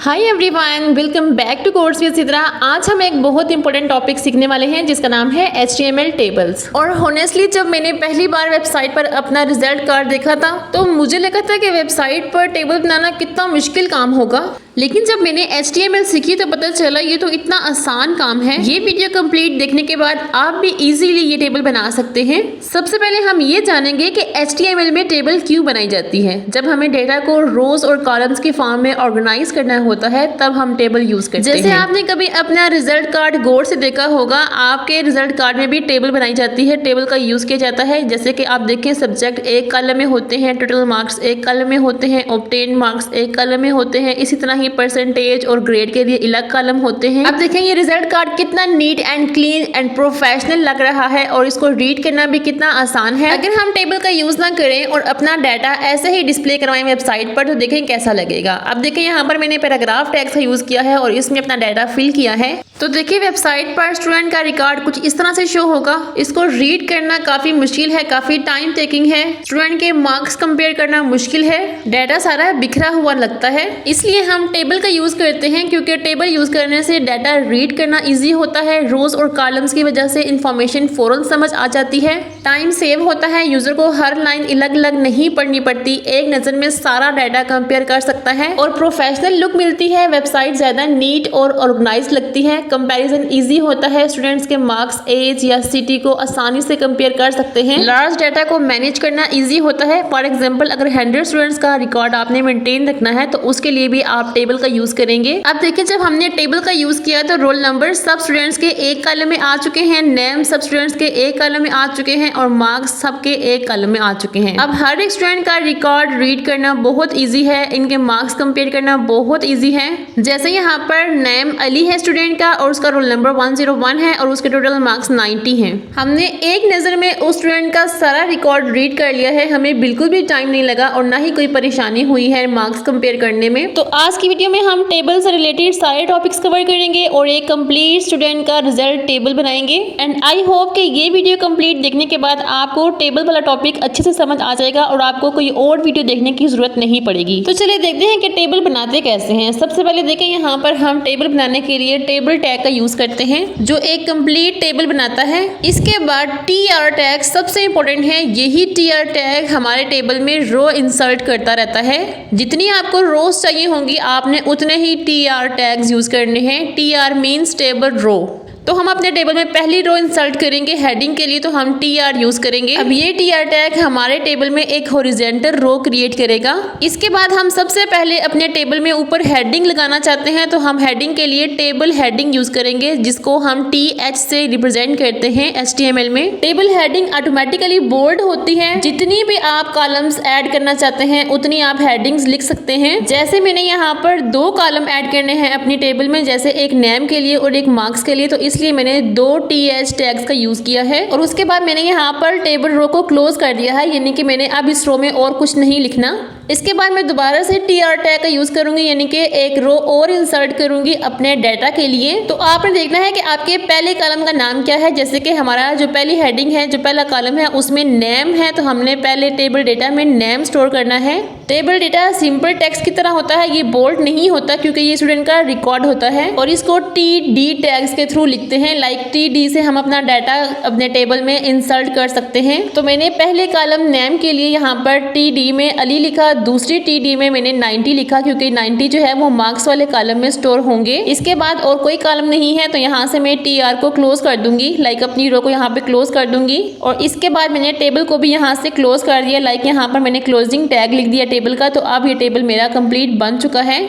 Hi everyone, welcome back to course with Sidra. आज हम एक बहुत इंपॉर्टेंट टॉपिक सीखने वाले हैं जिसका नाम है HTML टेबल्स। और होनेस्टली जब मैंने पहली बार वेबसाइट पर अपना रिजल्ट कार्ड देखा था तो मुझे लगा था कि वेबसाइट पर टेबल बनाना कितना मुश्किल काम होगा, लेकिन जब मैंने HTML सीखी तो पता चला ये तो इतना आसान काम है। ये वीडियो कंप्लीट देखने के बाद आप भी इजीली ये टेबल बना सकते हैं। सबसे पहले हम ये जानेंगे कि HTML में टेबल क्यों बनाई जाती है। जब हमें डेटा को रोज और कॉलम्स के फॉर्म में ऑर्गेनाइज करना होता है तब हम टेबल यूज करते हैं। जैसे आपने कभी अपना रिजल्ट कार्ड गौर से देखा होगा, आपके रिजल्ट कार्ड में भी टेबल बनाई जाती है, टेबल का यूज किया जाता है। जैसे कि आप देखें, सब्जेक्ट एक कॉलम में होते हैं, टोटल मार्क्स एक कॉलम में होते हैं, ऑब्टेन मार्क्स एक कॉलम में होते हैं, इसी तरह ही परसेंटेज और ग्रेड के लिए अलग कॉलम होते हैं। अब देखें ये रिजल्ट कार्ड कितना neat and clean and professional लग रहा है और इसको रीड करना भी कितना आसान है। अगर हम टेबल का यूज ना करें और अपना डाटा ऐसे ही डिस्प्ले करवाएं वेबसाइट पर तो देखें कैसा लगेगा। अब देखें यहाँ पर मैंने पैराग्राफ टैग्स का यूज किया है और इसमें अपना डाटा फिल किया है। तो देखिए वेबसाइट पर स्टूडेंट का रिकॉर्ड कुछ इस तरह से शो होगा। इसको रीड करना काफी मुश्किल है, काफी टाइम टेकिंग है। स्टूडेंट के मार्क्स कंपेयर करना मुश्किल है, डाटा सारा बिखरा हुआ लगता है। इसलिए हम टेबल का यूज करते हैं क्योंकि टेबल यूज करने से डाटा रीड करना इजी होता है। रोज और कॉलम्स की वजह से इंफॉर्मेशन फौरन समझ आ जाती है, टाइम सेव होता है, यूजर को हर लाइन अलग अलग नहीं पढ़नी पड़ती, एक नजर में सारा डाटा कंपेयर कर सकता है और प्रोफेशनल लुक मिलती है। वेबसाइट ज्यादा नीट और ऑर्गेनाइज लगती है, कंपैरिजन इजी होता है, स्टूडेंट्स के मार्क्स, एज या सिटी को आसानी से कंपेयर कर सकते हैं। लार्ज डाटा को मैनेज करना इजी होता है। फॉर एग्जांपल अगर 100 स्टूडेंट्स का रिकॉर्ड आपने मेंटेन रखना है तो उसके लिए भी आप टेबल का यूज करेंगे। अब देखिए जब हमने टेबल का यूज किया तो रोल नंबर सब स्टूडेंट्स के एक कॉलम में आ चुके हैं, नेम सब स्टूडेंट्स के एक कॉलम में आ चुके हैं और मार्क्स सबके एक कॉलम में आ चुके हैं। अब हर एक स्टूडेंट का रिकॉर्ड रीड करना बहुत इजी है, इनके मार्क्स कंपेयर करना बहुत इजी है। जैसे यहाँ पर नेम अली है स्टूडेंट का और उसका रोल नंबर 101 है और उसके टोटल मार्क्स 90 हैं। हमने एक नजर में उस स्टूडेंट का सारा रिकॉर्ड रीड कर लिया है, हमें बिल्कुल भी टाइम नहीं लगा और ना ही कोई परेशानी हुई है मार्क्स कंपेयर करने में। तो आज की वीडियो में हम टेबल से रिलेटेड सारे टॉपिक्स कवर करेंगे और एक कंप्लीट स्टूडेंट का रिजल्ट टेबल बनाएंगे। एंड आई होप कि ये वीडियो कंप्लीट देखने के बाद आपको टेबल वाला टॉपिक अच्छे से समझ आ जाएगा और आपको कोई और वीडियो देखने की जरूरत नहीं पड़ेगी। तो चलिए देखते हैं कि टेबल बनाते कैसे हैं। सबसे पहले देखें यहाँ पर हम टेबल बनाने के लिए टेबल टैग का यूज करते हैं जो एक कंप्लीट टेबल बनाता है। इसके बाद TR टैग सबसे इंपॉर्टेंट है। यही TR टैग हमारे टेबल में रो इंसर्ट करता रहता है। जितनी आपको रोज चाहिए होंगी आपने उतने ही TR टैग्स यूज करने हैं। TR means table row. तो हम अपने टेबल में पहली रो इंसर्ट करेंगे हेडिंग के लिए, तो हम TR यूज करेंगे। अब ये TR टैग हमारे टेबल में एक हॉरिजॉन्टल रो क्रिएट करेगा। इसके बाद हम सबसे पहले अपने टेबल में ऊपर हेडिंग लगाना चाहते हैं तो हम हेडिंग के लिए टेबल हेडिंग यूज करेंगे जिसको हम TH से रिप्रेजेंट करते हैं HTML में। टेबल हेडिंग ऑटोमेटिकली बोल्ड होती है। जितनी भी आप कॉलम्स ऐड करना चाहते हैं उतनी आप हेडिंग्स लिख सकते हैं। जैसे मैंने यहाँ पर 2 कॉलम ऐड करने हैं अपनी टेबल में, जैसे एक नेम के लिए और एक मार्क्स के लिए, तो इसलिए मैंने 2 TH टैग्स का यूज किया है। और उसके बाद मैंने यहाँ पर टेबल रो को क्लोज कर दिया है, यानी कि मैंने अब इस रो में और कुछ नहीं लिखना। इसके बाद मैं दोबारा से TR टैग का यूज करूंगी, यानी कि एक रो और इंसर्ट करूंगी अपने डाटा के लिए। तो आपने देखना है कि आपके पहले कॉलम का नाम क्या है। जैसे कि हमारा जो पहली हेडिंग है, जो पहला कॉलम है उसमें नेम है, तो हमने पहले टेबल डेटा में नेम स्टोर करना है। टेबल डेटा सिंपल टेक्स्ट की तरह होता है, ये बोल्ड नहीं होता क्योंकि ये स्टूडेंट का रिकॉर्ड होता है और इसको TD टैग्स के थ्रू लिखते हैं। लाइक TD से हम अपना डाटा अपने टेबल में इंसर्ट कर सकते हैं। तो मैंने पहले कॉलम नेम के लिए यहाँ पर TD में अली लिखा, दूसरी TD में मैंने 90 लिखा क्योंकि 90 जो है वो मार्क्स वाले कॉलम में स्टोर होंगे। इसके बाद और कोई कॉलम नहीं है तो यहाँ से मैं TR को क्लोज कर दूंगी, लाइक अपनी रो को यहाँ पे क्लोज कर दूंगी। और इसके बाद मैंने टेबल को भी यहाँ से क्लोज कर दिया, लाइक यहाँ पर मैंने क्लोजिंग टैग लिख दिया टेबल का। तो अब ये टेबल मेरा कंप्लीट बन चुका है।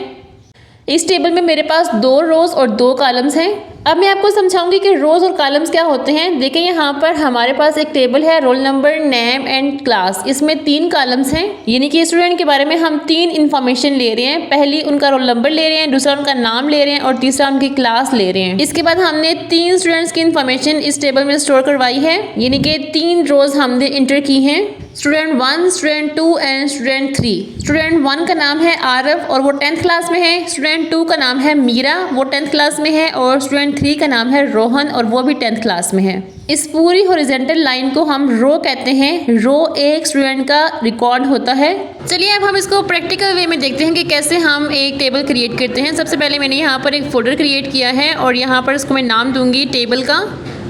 इस टेबल में मेरे पास 2 रोज और 2 कॉलम्स हैं। अब मैं आपको समझाऊंगी कि रोज और कॉलम्स क्या होते हैं। देखिए यहाँ पर हमारे पास एक टेबल है, roll number, name and class. इसमें 3 कॉलम्स हैं, यानी कि स्टूडेंट के बारे में हम 3 इंफॉर्मेशन ले रहे हैं। पहली उनका रोल नंबर ले रहे हैं, दूसरा उनका नाम ले रहे हैं और तीसरा उनकी क्लास ले रहे हैं। इसके बाद हमने 3 स्टूडेंट्स की इंफॉर्मेशन इस टेबल में स्टोर करवाई है, यानी कि 3 रोज हमने इंटर की हैं। Student 1, student 2 and student 3। Student 1 का नाम है आरव और वो 10th क्लास में है। स्टूडेंट 2 का नाम है मीरा, वो 10th क्लास में है। और स्टूडेंट 3 का नाम है रोहन और वो भी 10th क्लास में है। इस पूरी हॉरिजॉन्टल लाइन को हम रो कहते हैं। रो एक स्टूडेंट का रिकॉर्ड होता है। चलिए अब हम इसको प्रैक्टिकल वे में देखते हैं कि कैसे हम एक टेबल क्रिएट करते हैं। सबसे पहले मैंने यहाँ पर एक फोल्डर क्रिएट किया है और यहाँ पर इसको मैं नाम दूंगी टेबल का।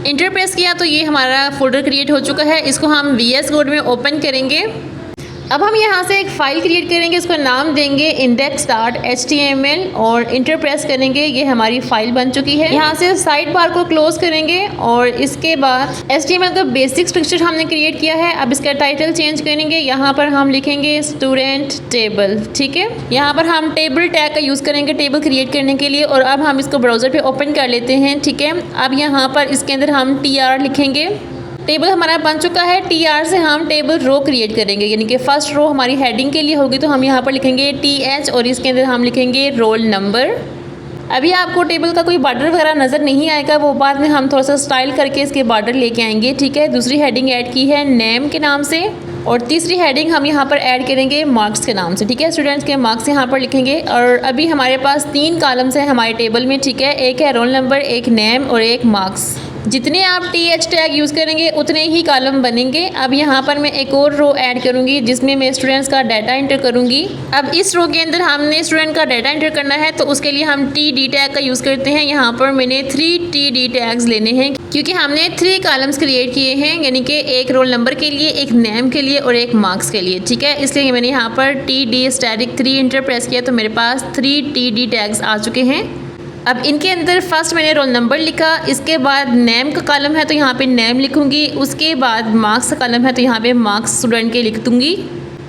इंटर प्रेस किया तो ये हमारा फोल्डर क्रिएट हो चुका है। इसको हम VS कोड में ओपन करेंगे। अब हम यहाँ से एक फ़ाइल क्रिएट करेंगे, इसको नाम देंगे index.html और इंटर प्रेस करेंगे। ये हमारी फ़ाइल बन चुकी है। यहाँ से साइड बार को क्लोज करेंगे और इसके बाद HTML का बेसिक स्ट्रक्चर हमने क्रिएट किया है। अब इसका टाइटल चेंज करेंगे। यहाँ पर हम लिखेंगे स्टूडेंट टेबल, ठीक है। यहाँ पर हम टेबल टैग का यूज़ करेंगे टेबल क्रिएट करने के लिए। और अब हम इसको ब्राउज़र पर ओपन कर लेते हैं, ठीक है। अब यहाँ पर इसके अंदर हम TR लिखेंगे। टेबल हमारा बन चुका है। TR से हम टेबल रो क्रिएट करेंगे, यानी कि फर्स्ट रो हमारी हेडिंग के लिए होगी तो हम यहाँ पर लिखेंगे TH और इसके अंदर हम लिखेंगे रोल नंबर। अभी आपको टेबल का कोई बॉर्डर वगैरह नज़र नहीं आएगा, वो बाद में हम थोड़ा सा स्टाइल करके इसके बॉर्डर लेके आएंगे, ठीक है। दूसरी हेडिंग ऐड की है नेम के नाम से और तीसरी हेडिंग हम यहाँ पर ऐड करेंगे मार्क्स के नाम से, ठीक है। स्टूडेंट्स के मार्क्स यहाँ पर लिखेंगे। और अभी हमारे पास 3 कॉलम्स हैं हमारे टेबल में, ठीक है। एक है रोल नंबर, एक नेम और एक मार्क्स। जितने आप TH टैग यूज़ करेंगे उतने ही कॉलम बनेंगे। अब यहाँ पर मैं एक और रो ऐड करूँगी जिसमें मैं स्टूडेंट्स का डाटा इंटर करूँगी। अब इस रो के अंदर हमने स्टूडेंट का डाटा इंटर करना है तो उसके लिए हम TD टैग का यूज़ करते हैं। यहाँ पर मैंने 3 TD टैग्स लेने हैं क्योंकि हमने 3 कॉलम्स क्रिएट किए हैं, यानी कि एक रोल नंबर के लिए, एक नेम के लिए और एक मार्क्स के लिए, ठीक है। इसलिए मैंने यहाँ पर TD स्टैटिक 3 इंटर प्रेस किया तो मेरे पास 3 TD टैग्स आ चुके हैं। अब इनके अंदर फर्स्ट मैंने रोल नंबर लिखा, इसके बाद नेम का कॉलम है तो यहाँ पे नेम लिखूँगी, उसके बाद मार्क्स का कॉलम है तो यहाँ पे मार्क्स स्टूडेंट के लिख दूँगी।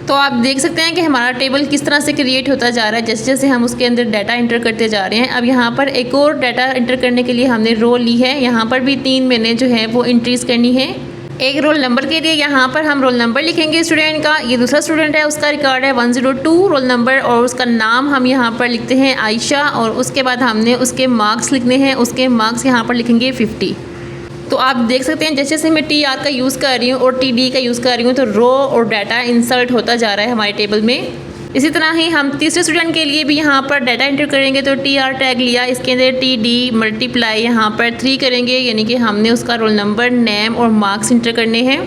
तो आप देख सकते हैं कि हमारा टेबल किस तरह से क्रिएट होता जा रहा है जैसे जैसे हम उसके अंदर डाटा इंटर करते जा रहे हैं। अब यहाँ पर एक और डाटा इंटर करने के लिए हमने रो ली है। यहाँ पर भी 3 मैंने जो है वो एंट्रीज़ करनी है। एक रोल नंबर के लिए यहाँ पर हम रोल नंबर लिखेंगे स्टूडेंट का। ये दूसरा स्टूडेंट है, उसका रिकॉर्ड है 102 रोल नंबर और उसका नाम हम यहाँ पर लिखते हैं आयशा। और उसके बाद हमने उसके मार्क्स लिखने हैं, उसके मार्क्स यहाँ पर लिखेंगे 50। तो आप देख सकते हैं जैसे जैसे मैं TR का यूज़ कर रही हूँ और TD का यूज़ कर रही हूँ तो रो और डाटा इंसर्ट होता जा रहा है हमारे टेबल में। इसी तरह ही हम तीसरे स्टूडेंट के लिए भी यहाँ पर डाटा एंटर करेंगे तो TR टैग लिया, इसके अंदर TD मल्टीप्लाई यहाँ पर 3 करेंगे, यानी कि हमने उसका रोल नंबर, नेम और मार्क्स इंटर करने हैं।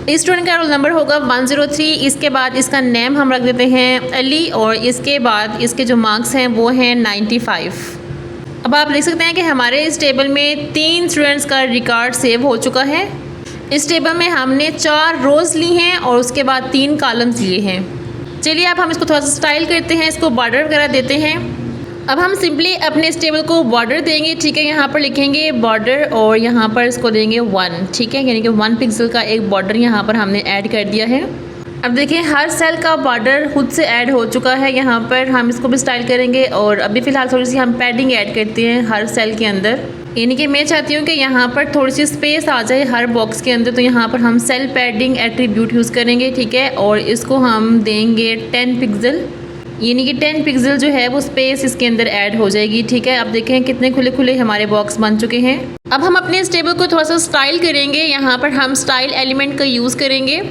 इस स्टूडेंट का रोल नंबर होगा 103। इसके बाद इसका नेम हम रख देते हैं अली और इसके बाद इसके जो मार्क्स हैं वो हैं 95। अब आप देख सकते हैं कि हमारे इस टेबल में 3 स्टूडेंट्स का रिकॉर्ड सेव हो चुका है। इस टेबल में हमने 4 रोज़ ली हैं और उसके बाद 3 कॉलम्स लिए हैं। चलिए अब हम इसको थोड़ा सा स्टाइल करते हैं, इसको बॉर्डर वगैरह देते हैं। अब हम सिंपली अपने इस टेबल को बॉर्डर देंगे, ठीक है। यहाँ पर लिखेंगे बॉर्डर और यहाँ पर इसको देंगे 1, ठीक है, यानी कि 1 पिक्सल का एक बॉर्डर यहाँ पर हमने ऐड कर दिया है। अब देखिए हर सेल का बॉर्डर खुद से ऐड हो चुका है। यहाँ पर हम इसको भी स्टाइल करेंगे और अभी फ़िलहाल थोड़ी सी हम पैडिंग ऐड करते हैं हर सेल के अंदर, यानी कि मैं चाहती हूँ कि यहाँ पर थोड़ी सी स्पेस आ जाए हर बॉक्स के अंदर। तो यहाँ पर हम सेल पैडिंग एट्रीब्यूट यूज़ करेंगे, ठीक है। और इसको हम देंगे 10 पिक्सल, यानी कि 10 पिक्सल जो है वो स्पेस इसके अंदर ऐड हो जाएगी, ठीक है। अब देखें कितने खुले खुले हमारे बॉक्स बन चुके हैं। अब हम अपने इस टेबल को थोड़ा सा स्टाइल करेंगे। यहाँ पर हम स्टाइल एलिमेंट का यूज़ करेंगे।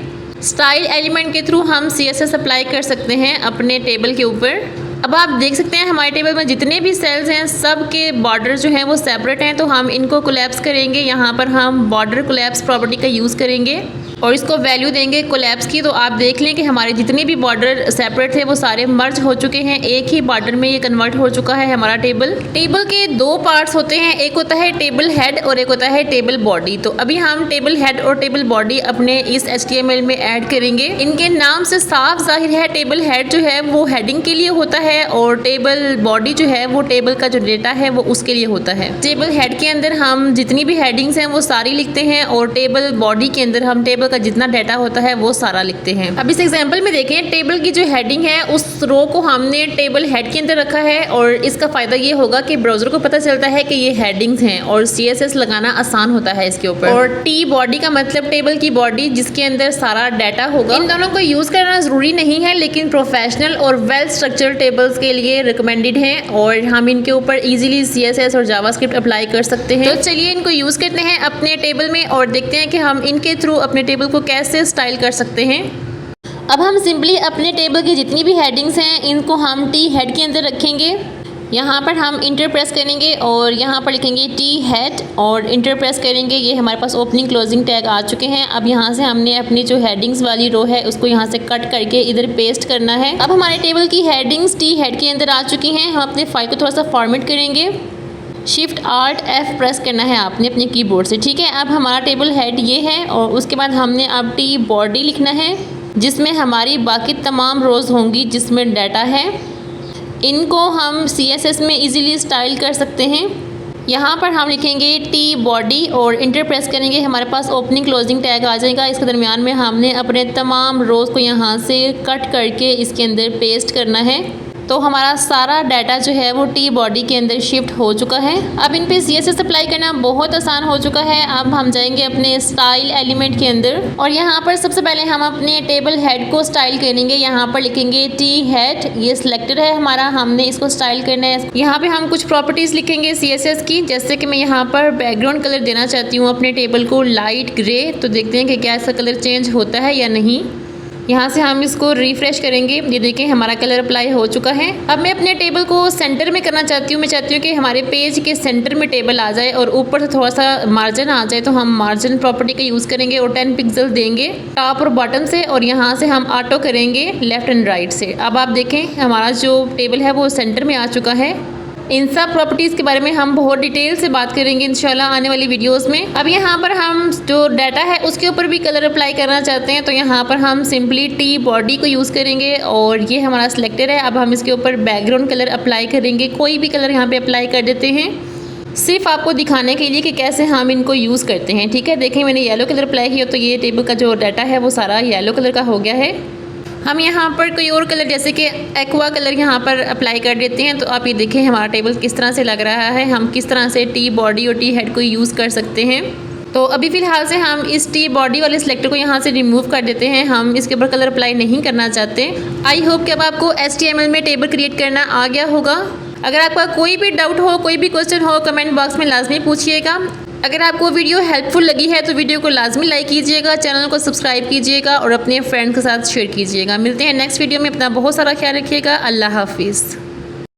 स्टाइल एलिमेंट के थ्रू हम CSS अप्लाई कर सकते हैं अपने टेबल के ऊपर। अब आप देख सकते हैं हमारे टेबल में जितने भी सेल्स हैं सब के बॉर्डर जो हैं वो सेपरेट हैं, तो हम इनको कोलैप्स करेंगे। यहाँ पर हम बॉर्डर कोलैप्स प्रॉपर्टी का यूज़ करेंगे और इसको वैल्यू देंगे कोलैप्स की। तो आप देख लें कि हमारे जितने भी बॉर्डर सेपरेट थे वो सारे मर्ज हो चुके हैं, एक ही बॉर्डर में ये कन्वर्ट हो चुका है हमारा टेबल। टेबल के 2 पार्ट्स होते हैं, एक होता है टेबल हेड और एक होता है टेबल बॉडी। तो अभी हम टेबल हेड और टेबल बॉडी अपने इस HTML में ऐड करेंगे। इनके नाम से साफ जाहिर है टेबल हेड जो है वो हेडिंग के लिए होता है और टेबल बॉडी जो है वो टेबल का जो डेटा है वो उसके लिए होता है। टेबल हेड के अंदर हम जितनी भी हेडिंग्स हैं वो सारी लिखते हैं और टेबल बॉडी के अंदर हम टेबल का जितना डाटा होता है वो सारा लिखते हैं। अब इस एग्जांपल में देखें टेबल की जो हेडिंग है उस रो को हमने टेबल हेड के अंदर रखा है और इसका फ़ायदा ये होगा कि ब्राउज़र को पता चलता है कि ये हेडिंग्स हैं और CSS लगाना आसान होता है इसके ऊपर। और टी बॉडी का मतलब टेबल की बॉडी जिसके अंदर सारा डाटा होगा। इन दोनों को यूज़ करना ज़रूरी नहीं है लेकिन प्रोफेशनल और वेल स्ट्रक्चर्ड टेबल्स के लिए रिकमेंडेड हैं और हम इनके ऊपर ईजिली CSS और जावास्क्रिप्ट अप्लाई कर सकते हैं। तो चलिए इनको यूज़ करते हैं अपने टेबल में और देखते हैं कि हम इनके थ्रू अपने टेबल को कैसे स्टाइल कर सकते हैं। अब हम सिंपली अपने टेबल की जितनी भी हेडिंग्स हैं इनको हम टी हेड के अंदर रखेंगे। यहाँ पर हम इंटर प्रेस करेंगे और यहाँ पर लिखेंगे टी हेड और इंटर प्रेस करेंगे। ये हमारे पास ओपनिंग क्लोजिंग टैग आ चुके हैं। अब यहाँ से हमने अपनी जो हेडिंग्स वाली रो है उसको यहाँ से कट करके इधर पेस्ट करना है। अब हमारे टेबल की हेडिंग्स टी हेड के अंदर आ चुकी हैं। हम अपने फाइल को थोड़ा सा फॉर्मेट करेंगे। शिफ्ट आर्ट F प्रेस करना है आपने अपने कीबोर्ड से, ठीक है। अब हमारा टेबल हेड ये है और उसके बाद हमने अब टी बॉडी लिखना है जिसमें हमारी बाकी तमाम रोज़ होंगी जिसमें डाटा है। इनको हम CSS में इजीली स्टाइल कर सकते हैं। यहाँ पर हम लिखेंगे टी बॉडी और इंटर प्रेस करेंगे। हमारे पास ओपनिंग क्लोजिंग टैग आ जाएगा। इसके दरमियान में हमने अपने तमाम रोज़ को यहाँ से कट करके इसके अंदर पेस्ट करना है। तो हमारा सारा डाटा जो है वो टी बॉडी के अंदर शिफ्ट हो चुका है। अब इन पे CSS अप्लाई करना बहुत आसान हो चुका है। अब हम जाएंगे अपने स्टाइल एलिमेंट के अंदर और यहाँ पर सबसे पहले हम अपने टेबल हेड को स्टाइल करेंगे। यहाँ पर लिखेंगे टी हेड, ये सिलेक्टेड है हमारा, हमने इसको स्टाइल करना है। यहाँ पे हम कुछ प्रॉपर्टीज़ लिखेंगे CSS की, जैसे कि मैं यहाँ पर बैकग्राउंड कलर देना चाहती हूँ अपने टेबल को लाइट ग्रे। तो देखते हैं कि क्या इसका कलर चेंज होता है या नहीं। यहाँ से हम इसको रिफ़्रेश करेंगे। ये देखें हमारा कलर अप्लाई हो चुका है। अब मैं अपने टेबल को सेंटर में करना चाहती हूँ। मैं चाहती हूँ कि हमारे पेज के सेंटर में टेबल आ जाए और ऊपर से थोड़ा सा मार्जिन आ जाए। तो हम मार्जिन प्रॉपर्टी का यूज़ करेंगे और 10 पिक्सल देंगे टॉप और बॉटम से और यहाँ से हम ऑटो करेंगे लेफ़्ट एंड राइट से। अब आप देखें हमारा जो टेबल है वो सेंटर में आ चुका है। इन सब प्रॉपर्टीज़ के बारे में हम बहुत डिटेल से बात करेंगे इंशाल्लाह आने वाली वीडियोस में। अब यहाँ पर हम जो डाटा है उसके ऊपर भी कलर अप्लाई करना चाहते हैं तो यहाँ पर हम सिंपली टी बॉडी को यूज़ करेंगे और ये हमारा सिलेक्टेड है। अब हम इसके ऊपर बैकग्राउंड कलर अप्लाई करेंगे। कोई भी कलर यहाँ पे अप्लाई कर देते हैं सिर्फ आपको दिखाने के लिए कि कैसे हम इनको यूज़ करते हैं, ठीक है। देखें मैंने येलो कलर अप्लाई किया तो ये टेबल का जो डाटा है वो सारा येलो कलर का हो गया है। हम यहाँ पर कोई और कलर जैसे कि एक्वा कलर यहाँ पर अप्लाई कर देते हैं। तो आप ये देखें हमारा टेबल किस तरह से लग रहा है। हम किस तरह से टी बॉडी और टी हेड को यूज़ कर सकते हैं। तो अभी फ़िलहाल से हम इस टी बॉडी वाले सिलेक्टर को यहाँ से रिमूव कर देते हैं। हम इसके ऊपर कलर अप्लाई नहीं करना चाहते। आई होप कि अब आपको HTML में टेबल क्रिएट करना आ गया होगा। अगर आपका कोई भी डाउट हो, कोई भी क्वेश्चन हो, कमेंट बॉक्स में लाजमी पूछिएगा। अगर आपको वीडियो हेल्पफुल लगी है तो वीडियो को लाजमी लाइक कीजिएगा, चैनल को सब्सक्राइब कीजिएगा और अपने फ्रेंड्स के साथ शेयर कीजिएगा। मिलते हैं नेक्स्ट वीडियो में। अपना बहुत सारा ख्याल रखिएगा। अल्लाह हाफिज़।